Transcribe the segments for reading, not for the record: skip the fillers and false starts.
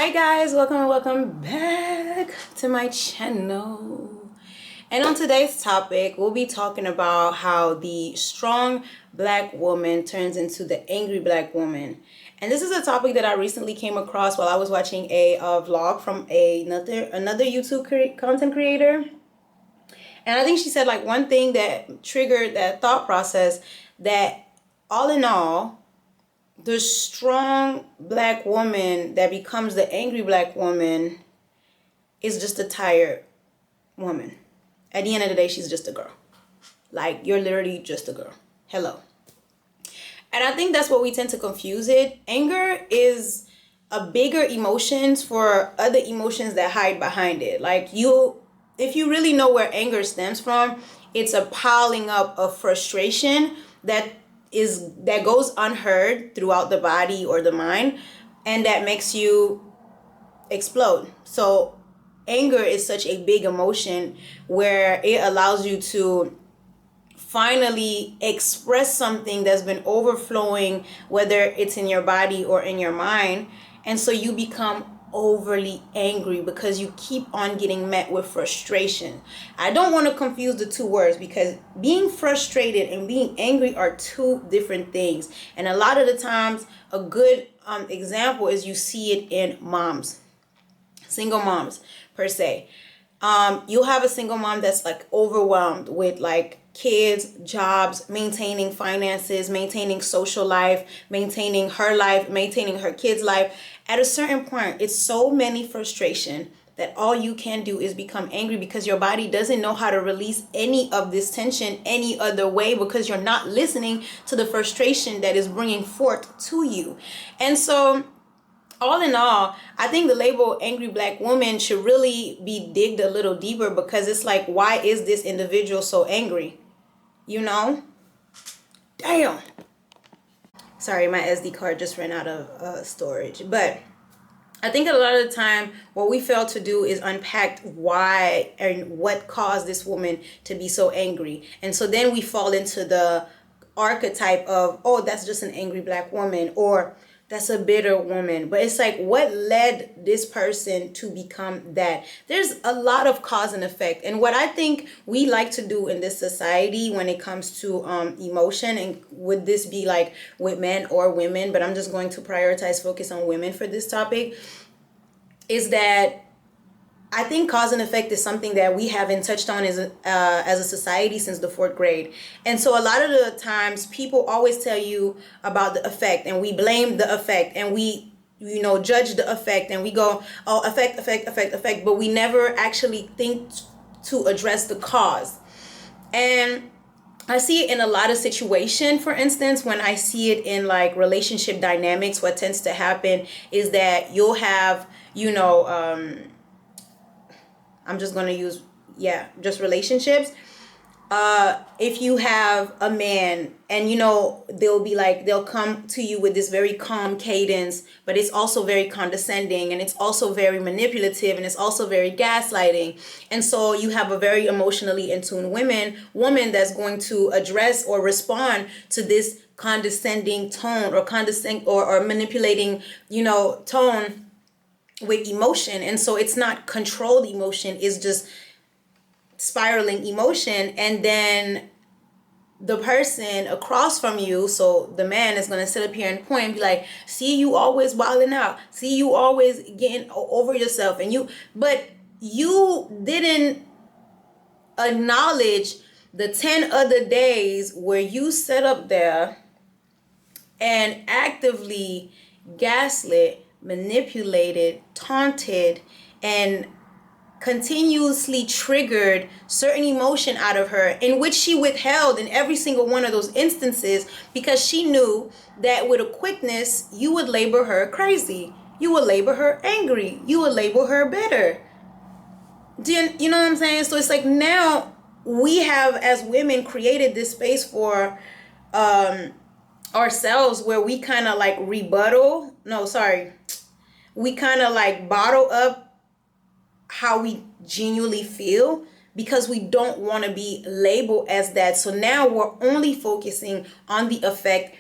Hi guys, welcome back to my channel. And on today's topic, we'll be talking about how the strong black woman turns into the angry black woman. And this is a topic that I recently came across while I was watching a vlog from another YouTube content creator. And I think she said like one thing that triggered that thought process, that all in all, the strong black woman that becomes the angry black woman is just a tired woman. At the end of the day, she's just a girl. Like, you're literally just a girl. Hello. And I think that's what we tend to confuse it. Anger is a bigger emotion for other emotions that hide behind it. Like, if you really know where anger stems from, it's a piling up of frustration that goes unheard throughout the body or the mind, and that makes you explode. So anger is such a big emotion where it allows you to finally express something that's been overflowing, whether it's in your body or in your mind, and so you become overly angry because you keep on getting met with frustration. I don't want to confuse the two words, because being frustrated and being angry are two different things. And a lot of the times, a good example is you see it in moms, single moms per se. You'll have a single mom that's like overwhelmed with like kids, jobs, maintaining finances, maintaining social life, maintaining her life, maintaining her kids' life. At a certain point, it's so many frustration that all you can do is become angry, because your body doesn't know how to release any of this tension any other way, because you're not listening to the frustration that is bringing forth to you. And so all in all, I think the label angry black woman should really be digged a little deeper, because it's like, why is this individual so angry? You know? Damn. Sorry, my SD card just ran out of storage. But I think a lot of the time what we fail to do is unpack why and what caused this woman to be so angry. And so then we fall into the archetype of, oh, that's just an angry black woman, or that's a bitter woman. But it's like, what led this person to become that? There's a lot of cause and effect. And what I think we like to do in this society when it comes to emotion, and would this be like with men or women, but I'm just going to focus on women for this topic, is that I think cause and effect is something that we haven't touched on as a society since the 4th grade. And so a lot of the times people always tell you about the effect, and we blame the effect, and we judge the effect, and we go, oh, effect, but we never actually think to address the cause. And I see it in a lot of situations. For instance, when I see it in like relationship dynamics, what tends to happen is that you'll have, I'm just going to use, just relationships. If you have a man and, they'll come to you with this very calm cadence, but it's also very condescending, and it's also very manipulative, and it's also very gaslighting. And so you have a very emotionally in tune woman that's going to address or respond to this condescending tone, or manipulating, tone with emotion. And so it's not controlled emotion, it's just spiraling emotion. And then the person across from you, so the man, is going to sit up here and point and be like, see, you always wilding out, see, you always getting over yourself, but you didn't acknowledge the 10 other days where you sat up there and actively gaslit, manipulated, taunted, and continuously triggered certain emotion out of her, in which she withheld in every single one of those instances, because she knew that with a quickness you would label her crazy, you would label her angry, you would label her bitter. You know what I'm saying? So it's like, now we have, as women, created this space for ourselves where we kind of like we kind of like bottle up how we genuinely feel, because we don't want to be labeled as that. So now we're only focusing on the effect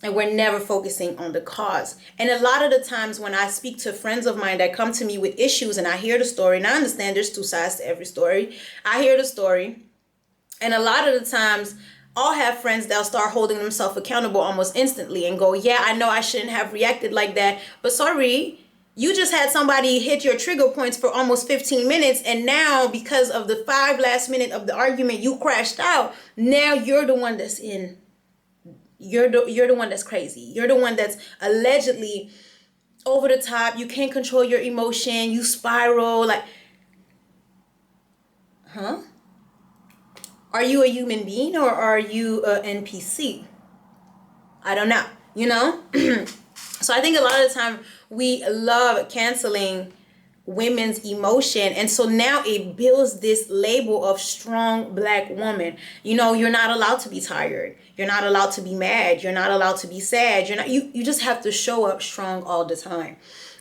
And we're never focusing on the cause. And a lot of the times when I speak to friends of mine that come to me with issues and I hear the story, and I understand there's two sides to every story. I hear the story, and a lot of the times I'll have friends that'll start holding themselves accountable almost instantly and go, yeah, I know I shouldn't have reacted like that, but sorry, you just had somebody hit your trigger points for almost 15 minutes, and now because of the 5 last minute of the argument, you crashed out. Now you're the one that's in. You're the one that's crazy. You're the one that's allegedly over the top. You can't control your emotion. You spiral. Like, huh? Are you a human being or are you an NPC? I don't know. You know? So I think a lot of the time we love canceling women's emotion, and so now it builds this label of strong black woman. You know, you're not allowed to be tired, you're not allowed to be mad, you're not allowed to be sad, you just have to show up strong all the time.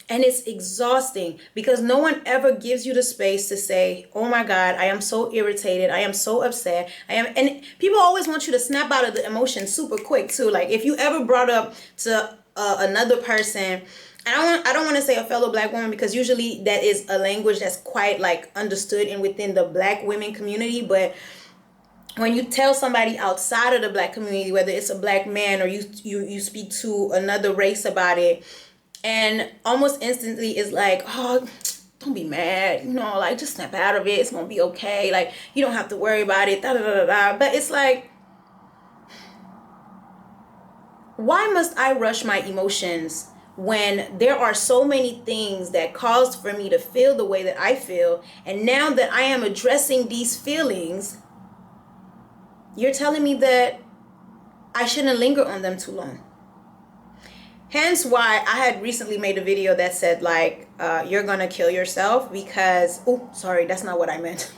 And it's exhausting because no one ever gives you the space to say, oh my God, I am so irritated, I am so upset, and people always want you to snap out of the emotion super quick too. Like if you ever brought up to another person, I don't want to say a fellow black woman, because usually that is a language that's quite like understood and within the black women community. But when you tell somebody outside of the black community, whether it's a black man or you speak to another race about it, and almost instantly it's like, oh, don't be mad, you know, like just snap out of it, it's gonna be okay, like you don't have to worry about it, da da da da. But it's like, why must I rush my emotions when there are so many things that caused for me to feel the way that I feel? And now that I am addressing these feelings, you're telling me that I shouldn't linger on them too long. Hence why I had recently made a video that said like, you're gonna kill yourself because, oh, sorry, that's not what I meant.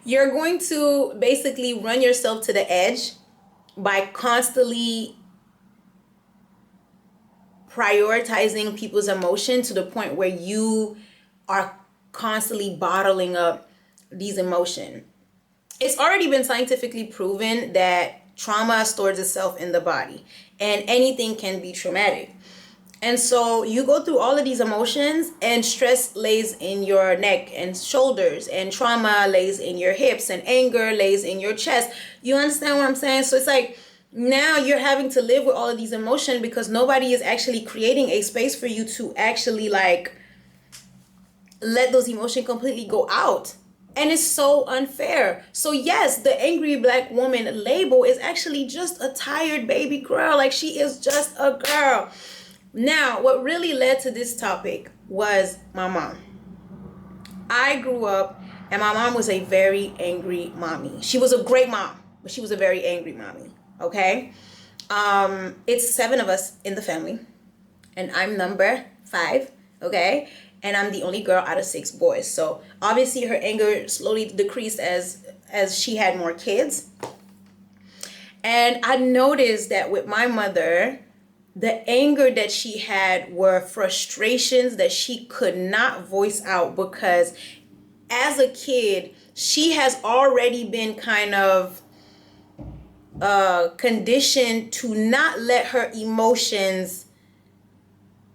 You're going to basically run yourself to the edge by constantly prioritizing people's emotion to the point where you are constantly bottling up these emotions. It's already been scientifically proven that trauma stores itself in the body, and anything can be traumatic. And so you go through all of these emotions, and stress lays in your neck and shoulders, and trauma lays in your hips, and anger lays in your chest. You understand what I'm saying? So it's like, now you're having to live with all of these emotions because nobody is actually creating a space for you to actually like let those emotions completely go out. And it's so unfair. So yes, the angry black woman label is actually just a tired baby girl. Like she is just a girl. Now, what really led to this topic was my mom. I grew up and my mom was a very angry mommy. She was a great mom, but she was a very angry mommy. Okay, it's 7 of us in the family, and I'm number 5. Okay, and I'm the only girl out of 6 boys. So obviously her anger slowly decreased as she had more kids. And I noticed that with my mother, the anger that she had were frustrations that she could not voice out because as a kid she has already been kind of conditioned to not let her emotions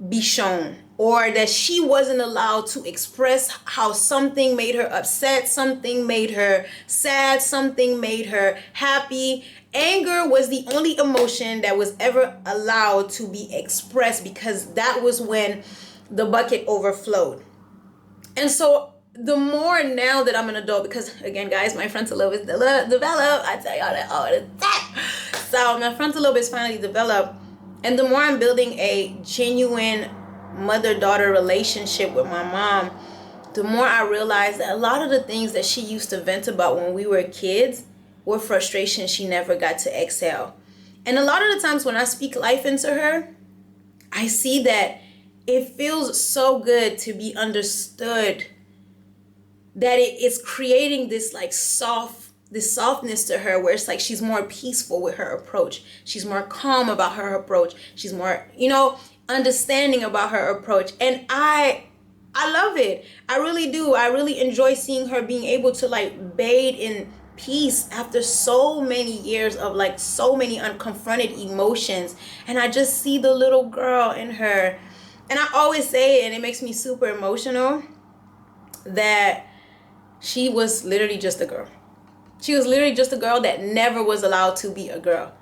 be shown, or that she wasn't allowed to express how something made her upset, something made her sad, something made her happy. Anger was the only emotion that was ever allowed to be expressed because that was when the bucket overflowed. And so the more now that I'm an adult, because again guys, my frontal lobe is developed, I tell y'all that all the time. So my frontal lobe is finally developed, and the more I'm building a genuine mother-daughter relationship with my mom, the more I realize that a lot of the things that she used to vent about when we were kids were frustrations she never got to exhale. And a lot of the times when I speak life into her, I see that it feels so good to be understood, that it is creating this like softness to her where it's like she's more peaceful with her approach. She's more calm about her approach. She's more, understanding about her approach. And I love it. I really do. I really enjoy seeing her being able to like bathe in peace after so many years of like so many unconfronted emotions. And I just see the little girl in her. And I always say it, and it makes me super emotional, that she was literally just a girl. She was literally just a girl that never was allowed to be a girl.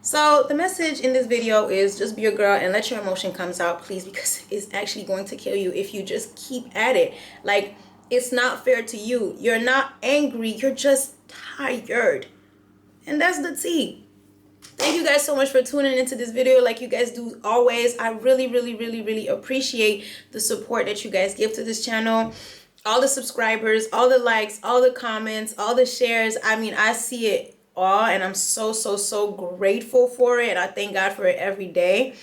So the message in this video is just be a girl and let your emotion comes out, please, because it's actually going to kill you if you just keep at it. Like, it's not fair to you. You're not angry. You're just tired. And that's the tea. Thank you guys so much for tuning into this video like you guys do always. I really, really, really, really appreciate the support that you guys give to this channel. All the subscribers, all the likes, all the comments, all the shares. I mean, I see it all and I'm so, so, so grateful for it. I thank God for it every day.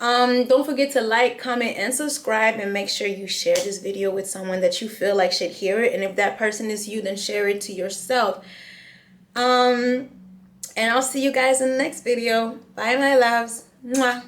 Don't forget to like, comment, and subscribe, and make sure you share this video with someone that you feel like should hear it. And if that person is you, then share it to yourself. And I'll see you guys in the next video. Bye, my loves. Mwah.